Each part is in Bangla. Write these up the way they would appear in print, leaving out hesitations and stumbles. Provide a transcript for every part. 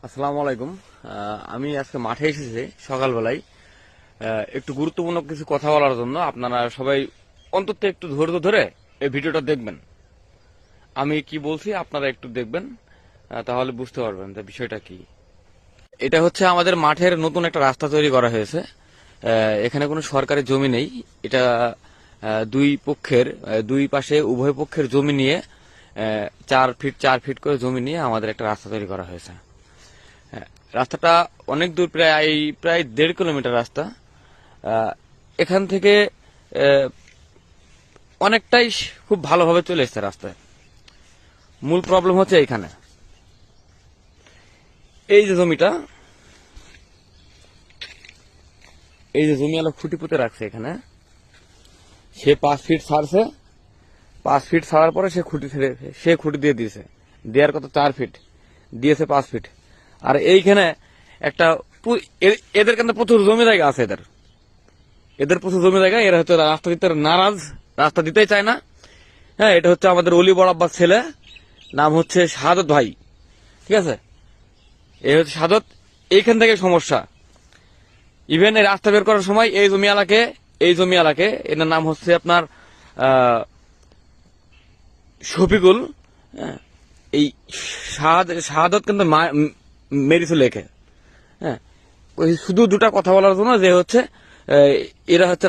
আসসালামু আলাইকুম। আমি আজকে মাঠে এসেছি সকালবেলায় একটু গুরুত্বপূর্ণ কিছু কথা বলার জন্য। আপনারা সবাই অন্তত একটু ধৈর্য ধরে এই ভিডিওটা দেখবেন। আমি কি বলছি আপনারা একটু দেখবেন, তাহলে বুঝতে পারবেন যে বিষয়টা কি। এটা হচ্ছে আমাদের মাঠের নতুন একটা রাস্তা তৈরি করা হয়েছে। এখানে কোনো সরকারি জমি নেই। এটা দুই পক্ষের, দুই পাশে উভয় পক্ষের জমি নিয়ে 4 ফিট করে জমি নিয়ে আমাদের একটা রাস্তা তৈরি করা হয়েছে। হ্যাঁ, রাস্তাটা অনেক দূর, প্রায় 1.5 কিলোমিটার রাস্তা। এখান থেকে অনেকটাই খুব ভালোভাবে চলে এসছে রাস্তায়। মূল প্রবলেম হচ্ছে এইখানে, এই যে জমিটা, এই যে জমি আলো খুঁটি পুঁতে রাখছে এখানে। সে 5 ফিট ছাড়ছে, 5 ফিট ছাড়ার পরে সে খুঁটি দিয়ে দিয়েছে। দেওয়ার কত 4 ফিট, দিয়েছে 5 ফিট। আর এইখানে একটা এদের কিন্তু প্রচুর জমি জায়গা আছে। এদের প্রচুর জমি জায়গা। এরা হচ্ছে রাস্তা দিতে নারাজ, রাস্তা দিতেই চায় না। হ্যাঁ, এটা হচ্ছে আমাদের অলি বড় আব্বার ছেলে, নাম হচ্ছে শাহাদত ভাই। ঠিক আছে, এই হচ্ছে শাহাদত। এইখান থেকে সমস্যা। ইভেন এই রাস্তা বের করার সময় এই জমিওয়ালাকে এনার নাম হচ্ছে আপনার শফিকুল। হ্যাঁ, এই শাহাদত কিন্তু মেরেছে লেখে। হ্যাঁ, ওই শুধু দুটা কথা বলার জন্য যে হচ্ছে এরা হচ্ছে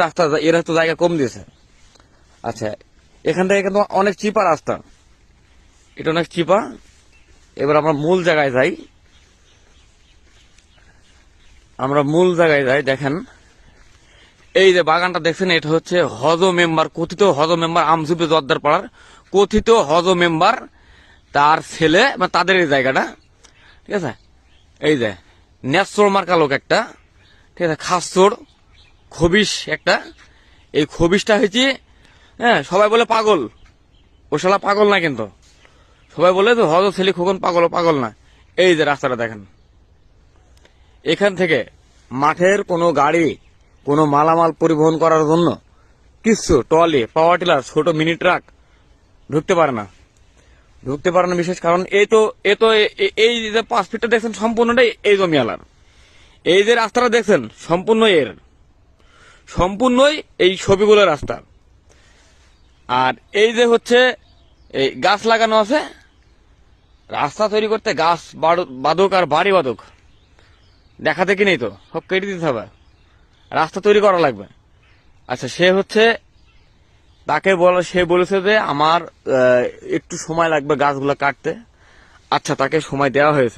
জায়গা কম দিয়েছে। আচ্ছা, এখান থেকে কিন্তু অনেক চিপা রাস্তা, এটা অনেক চিপা। এবার আমরা মূল জায়গায় যাই। দেখেন, এই যে বাগানটা দেখছেন, এটা হচ্ছে কথিত হজ মেম্বার আমজুবে জর্দার পাড়ার কথিত হজ মেম্বার, তার ছেলে বা তাদের এই জায়গাটা। ঠিক আছে, এই যে ন্যাসর মার্কা লোক একটা, ঠিক আছে, খাসচোর খবিশ একটা। এই খবিশটা হয়েছে, হ্যাঁ, সবাই বলে পাগল। ও শালা পাগল না, কিন্তু সবাই বলে তো হজ ছেলে খোকন পাগল না। এই যে রাস্তাটা দেখেন, এখান থেকে মাঠের কোনো গাড়ি, কোনো মালামাল পরিবহন করার জন্য কিছু ট্রলি, পাওয়ার টিলার, ছোট মিনি ট্রাক ঢুকতে পারে না। বিশেষ কারণ এই যে 5 ফিটটা দেখছেন সম্পূর্ণটাই এই জমিওয়ালার। এই যে রাস্তাটা দেখছেন সম্পূর্ণই এই ছবিগুলোর রাস্তা। আর এই যে হচ্ছে এই গাছ লাগানো আছে, রাস্তা তৈরি করতে গাছ বাদক আর বাড়ি বাদক দেখাতে কি নেই, তো সব কেটে দিতে হবে, রাস্তা তৈরি করা লাগবে। আচ্ছা, সে বলেছে যে আমার একটু সময় লাগবে গাছগুলো কাটতে। আচ্ছা, তাকে সময় দেওয়া হয়েছে।